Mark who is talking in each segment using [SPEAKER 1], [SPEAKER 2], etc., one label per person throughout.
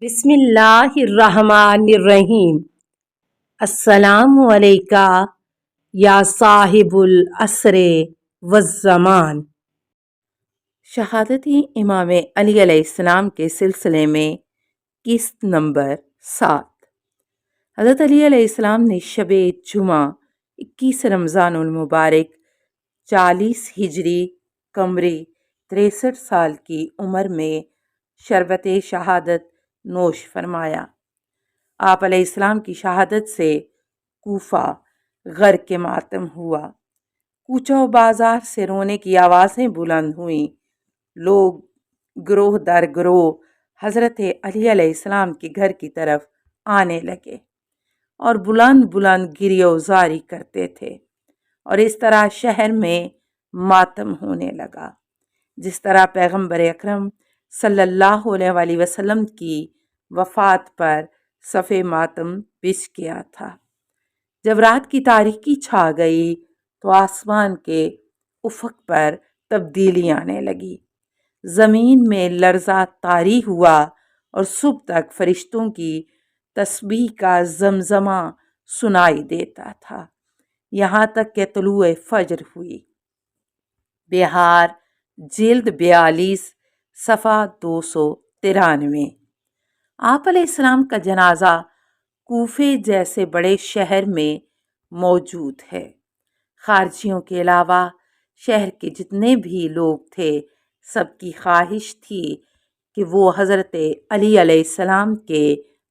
[SPEAKER 1] بسم اللہ الرحمن الرحیم۔ السلام علیکہ یا صاحب العصر والزمان۔ شہادت امام علی علیہ السلام کے سلسلے میں قسط نمبر 7۔ حضرت علی علیہ السلام نے شب جمعہ 21 رمضان المبارک 40 ہجری قمری 63 سال کی عمر میں شربت شہادت نوش فرمایا۔ آپ علیہ السلام کی شہادت سے کوفہ غرق ماتم ہوا۔ کوچہ و بازار سے رونے کی آوازیں بلند ہوئیں۔ لوگ گروہ در گروہ حضرت علی علیہ السلام کے گھر کی طرف آنے لگے اور بلند بلند گریہ و زاری کرتے تھے، اور اس طرح شہر میں ماتم ہونے لگا جس طرح پیغمبر اکرم صلی اللہ علیہ وآلہ وسلم کی وفات پر صف ماتم بچھ گیا تھا۔ جب رات کی تاریکی چھا گئی تو آسمان کے افق پر تبدیلی آنے لگی، زمین میں لرزہ طاری ہوا اور صبح تک فرشتوں کی تسبیح کا زمزمہ سنائی دیتا تھا، یہاں تک کہ طلوع فجر ہوئی۔ بہار جلد 42 صفحہ 293۔ آپ علیہ السلام کا جنازہ کوفے جیسے بڑے شہر میں موجود ہے۔ خارجیوں کے علاوہ شہر کے جتنے بھی لوگ تھے، سب کی خواہش تھی کہ وہ حضرت علی علیہ السلام کے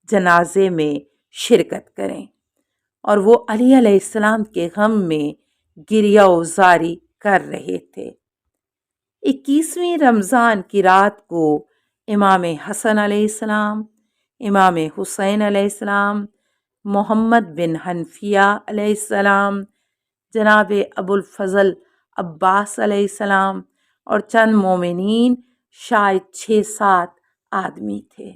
[SPEAKER 1] جنازے میں شرکت کریں، اور وہ علی علیہ السلام کے غم میں گریہ و زاری کر رہے تھے۔ 21ویں رمضان کی رات کو امام حسن علیہ السلام، امام حسین علیہ السلام، محمد بن حنفیہ علیہ السلام، جناب ابو الفضل عباس علیہ السلام اور چند مومنین، شاید 6-7 آدمی تھے۔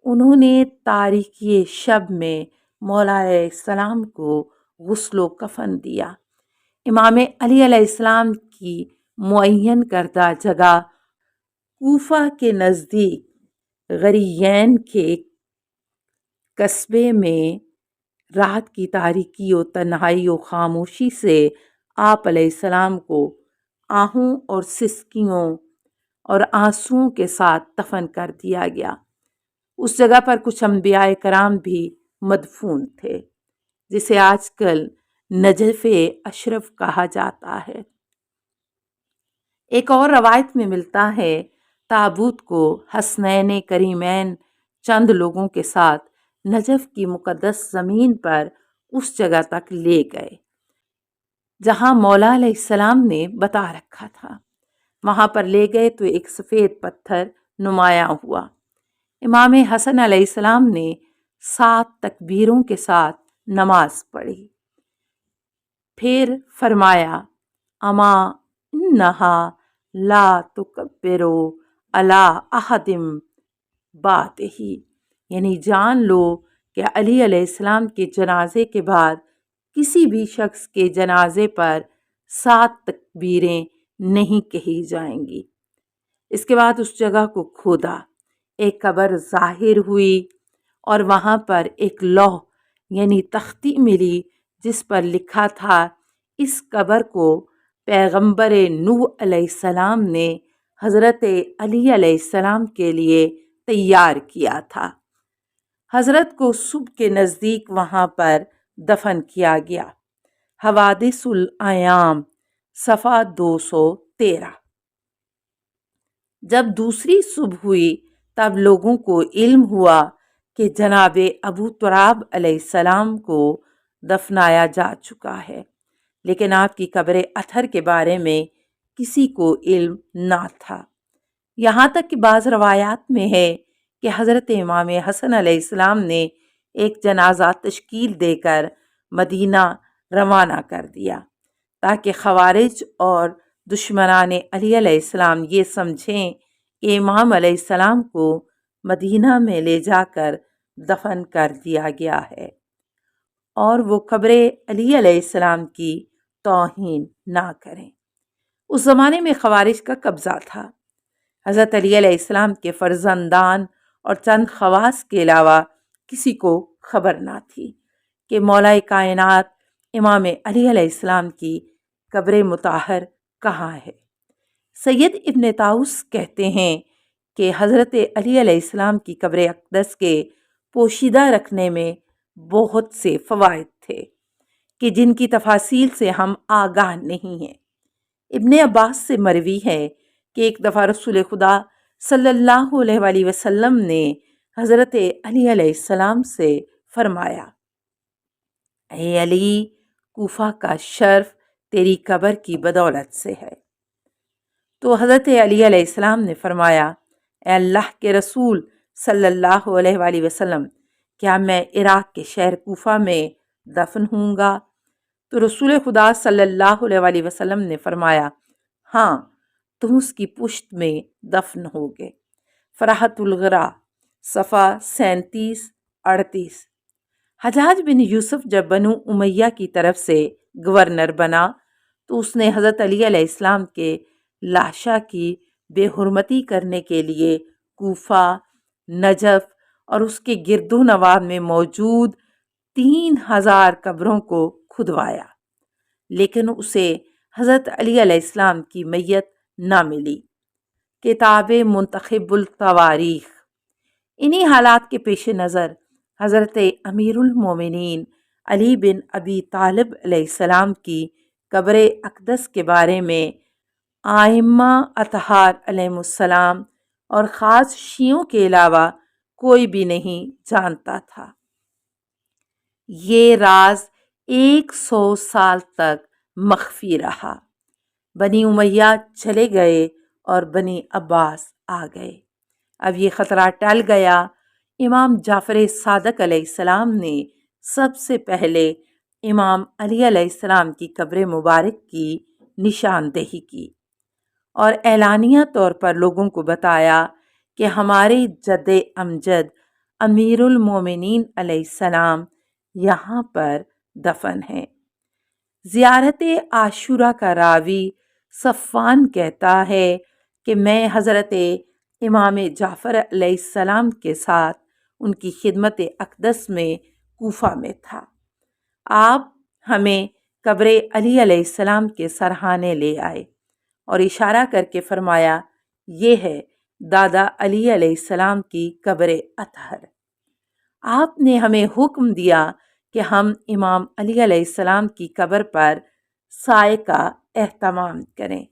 [SPEAKER 1] انہوں نے تاریکی شب میں مولا علیہ السلام کو غسل و کفن دیا۔ امام علی علیہ السلام کی معین کردہ جگہ کوفہ کے نزدیک غریین کے قصبے میں رات کی تاریکی و تنہائی و خاموشی سے آپ علیہ السلام کو آہوں اور سسکیوں اور آنسوؤں کے ساتھ دفن کر دیا گیا۔ اس جگہ پر کچھ انبیاء کرام بھی مدفون تھے، جسے آج کل نجف اشرف کہا جاتا ہے۔ ایک اور روایت میں ملتا ہے تابوت کو حسنین کریمین چند لوگوں کے ساتھ نجف کی مقدس زمین پر اس جگہ تک لے گئے جہاں مولا علیہ السلام نے بتا رکھا تھا۔ وہاں پر لے گئے تو ایک سفید پتھر نمایاں ہوا۔ امام حسن علیہ السلام نے 7 تکبیروں کے ساتھ نماز پڑھی، پھر فرمایا اما انہا لا تکبرو علی احد بعدہ، یعنی جان لو کہ علی علیہ السلام کے جنازے کے بعد کسی بھی شخص کے جنازے پر 7 تکبیریں نہیں کہی جائیں گی۔ اس کے بعد اس جگہ کو کھودا، ایک قبر ظاہر ہوئی اور وہاں پر ایک لوح یعنی تختی ملی جس پر لکھا تھا اس قبر کو پیغمبر نوح علیہ السلام نے حضرت علی علیہ السلام کے لیے تیار کیا تھا۔ حضرت کو صبح کے نزدیک وہاں پر دفن کیا گیا۔ حوادث الایام صفحہ 213۔ جب دوسری صبح ہوئی تب لوگوں کو علم ہوا کہ جناب ابو تراب علیہ السلام کو دفنایا جا چکا ہے، لیکن آپ کی قبر اطہر کے بارے میں کسی کو علم نہ تھا۔ یہاں تک کہ بعض روایات میں ہے کہ حضرت امام حسن علیہ السلام نے ایک جنازہ تشکیل دے کر مدینہ روانہ کر دیا تاکہ خوارج اور دشمنان علی علیہ السلام یہ سمجھیں کہ امام علیہ السلام کو مدینہ میں لے جا کر دفن کر دیا گیا ہے اور وہ قبر علی علیہ السلام کی توہین نہ کریں۔ اس زمانے میں خوارج کا قبضہ تھا۔ حضرت علی علیہ السلام کے فرزندان اور چند خواص کے علاوہ کسی کو خبر نہ تھی کہ مولا کائنات امام علی علیہ السلام کی قبر مطہر کہاں ہے۔ سید ابن طاؤس کہتے ہیں کہ حضرت علی علیہ السلام کی قبر اقدس کے پوشیدہ رکھنے میں بہت سے فوائد تھے کہ جن کی تفاصیل سے ہم آگاہ نہیں ہیں۔ ابن عباس سے مروی ہے کہ ایک دفعہ رسول خدا صلی اللہ علیہ وآلہ وسلم نے حضرت علی علیہ السلام سے فرمایا، اے علی، کوفہ کا شرف تیری قبر کی بدولت سے ہے۔ تو حضرت علی علیہ السلام نے فرمایا، اے اللہ کے رسول صلی اللہ علیہ وآلہ وسلم، کیا میں عراق کے شہر کوفہ میں دفن ہوں گا؟ تو رسول خدا صلی اللہ علیہ وآلہ وسلم نے فرمایا، ہاں، تم اس کی پشت میں دفن ہوگے۔ فرحت الغرا، صفحہ 37-38۔ حجاج بن یوسف جب بنو امیہ کی طرف سے گورنر بنا تو اس نے حضرت علی علیہ السلام کے لاشا کی بے حرمتی کرنے کے لیے کوفہ، نجف اور اس کے گرد و نواح میں موجود 3000 قبروں کو کھدوایا، لیکن اسے حضرت علی علیہ السلام کی میت نہ ملی۔ کتاب منتخب التواریخ۔ انہی حالات کے پیش نظر حضرت امیر المومنین علی بن ابی طالب علیہ السلام کی قبر اقدس کے بارے میں ائمہ اطہار علیہ السلام اور خاص شیعوں کے علاوہ کوئی بھی نہیں جانتا تھا۔ یہ راز 100 سال تک مخفی رہا۔ بنی امیہ چلے گئے اور بنی عباس آ گئے۔ اب یہ خطرہ ٹل گیا۔ امام جعفر صادق علیہ السلام نے سب سے پہلے امام علی علیہ السلام کی قبر مبارک کی نشاندہی کی اور اعلانیہ طور پر لوگوں کو بتایا کہ ہمارے جد امجد امیر المومنین علیہ السلام یہاں پر دفن ہیں۔ زیارت عاشورہ کا راوی صفوان کہتا ہے کہ میں حضرت امام جعفر علیہ السلام کے ساتھ ان کی خدمت اقدس میں کوفہ میں تھا۔ آپ ہمیں قبر علی علیہ السلام کے سرہانے لے آئے اور اشارہ کر کے فرمایا، یہ ہے دادا علی علیہ السلام کی قبر اطہر۔ آپ نے ہمیں حکم دیا کہ ہم امام علی علیہ السلام کی قبر پر سائے کا اہتمام کریں۔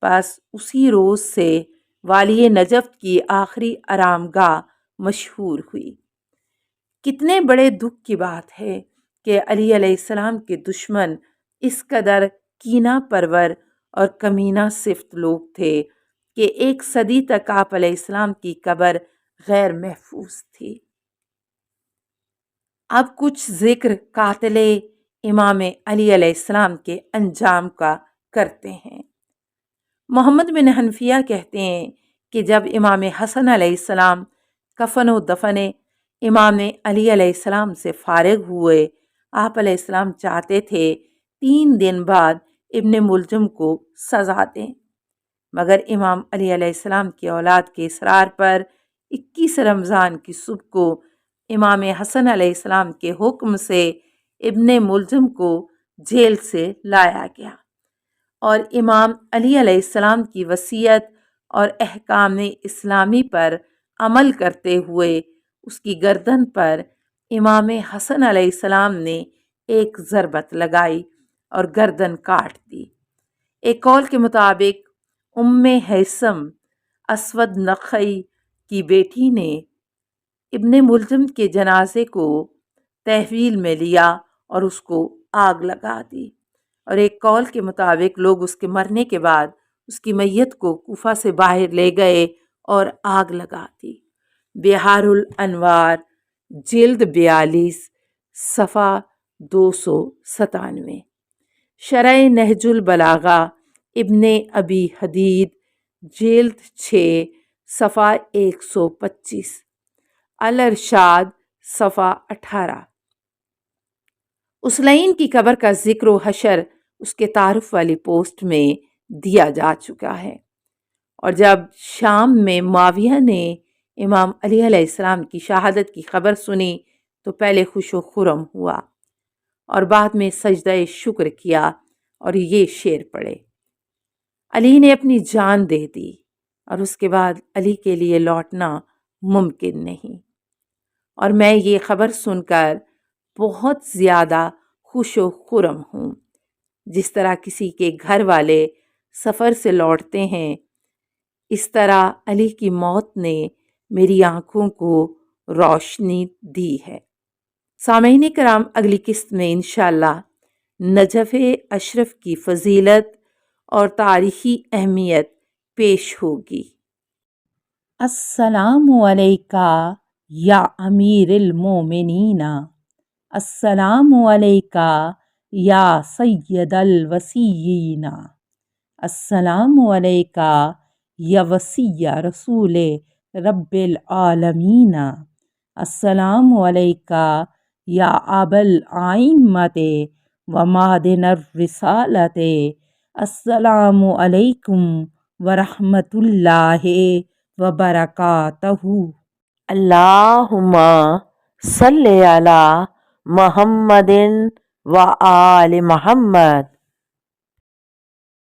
[SPEAKER 1] بس اسی روز سے والی نجف کی آخری آرام گاہ مشہور ہوئی۔ کتنے بڑے دکھ کی بات ہے کہ علی علیہ السلام کے دشمن اس قدر کینہ پرور اور کمینہ صفت لوگ تھے کہ 1 صدی تک آپ علیہ السلام کی قبر غیر محفوظ تھی۔ اب کچھ ذکر قاتل امام علی علیہ السلام کے انجام کا کرتے ہیں۔ محمد بن حنفیہ کہتے ہیں کہ جب امام حسن علیہ السلام کفن و دفن امام علی علیہ السلام سے فارغ ہوئے، آپ علیہ السلام چاہتے تھے 3 دن بعد ابن ملجم کو سزا دیں، مگر امام علی علیہ السلام کی اولاد کے اصرار پر 21 رمضان کی صبح کو امام حسن علیہ السلام کے حکم سے ابن ملجم کو جیل سے لایا گیا اور امام علی علیہ السلام کی وصیت اور احکام اسلامی پر عمل کرتے ہوئے اس کی گردن پر امام حسن علیہ السلام نے ایک ضربت لگائی اور گردن کاٹ دی۔ ایک قول کے مطابق ہیثم اسود نخعی کی بیٹی نے ابن ملجم کے جنازے کو تحویل میں لیا اور اس کو آگ لگا دی، اور ایک قول کے مطابق لوگ اس کے مرنے کے بعد اس کی میت کو کوفہ سے باہر لے گئے اور آگ لگا دی۔ بحار الانوار جلد 42 صفحہ 297۔ شرح نہج البلاغہ ابن ابی حدید جلد 6 صفحہ 125۔ الارشاد صفحہ 18۔ اسلعین کی قبر کا ذکر و حشر اس کے تعارف والی پوسٹ میں دیا جا چکا ہے، اور جب شام میں معاویہ نے امام علی علیہ السلام کی شہادت کی خبر سنی تو پہلے خوش و خرم ہوا اور بعد میں سجدہ شکر کیا اور یہ شعر پڑھے: علی نے اپنی جان دے دی اور اس کے بعد علی کے لیے لوٹنا ممکن نہیں، اور میں یہ خبر سن کر بہت زیادہ خوش و خرم ہوں، جس طرح کسی کے گھر والے سفر سے لوٹتے ہیں، اس طرح علی کی موت نے میری آنکھوں کو روشنی دی ہے۔ سامعین کرام، اگلی قسط میں انشاءاللہ نجف اشرف کی فضیلت اور تاریخی اہمیت پیش ہوگی۔ السلام علیکہ یا امیر المومنین، السلام علیکہ یا سید الوصیین، السلام علیکہ یا وصی رسول رب العالمین، السلام علیکہ یا ابا الائمۃ و معدن الرسالۃ، السلام علیکم ورحمۃ اللہ وبرکاتہ۔ اللہم صلی علی محمد و آل محمد۔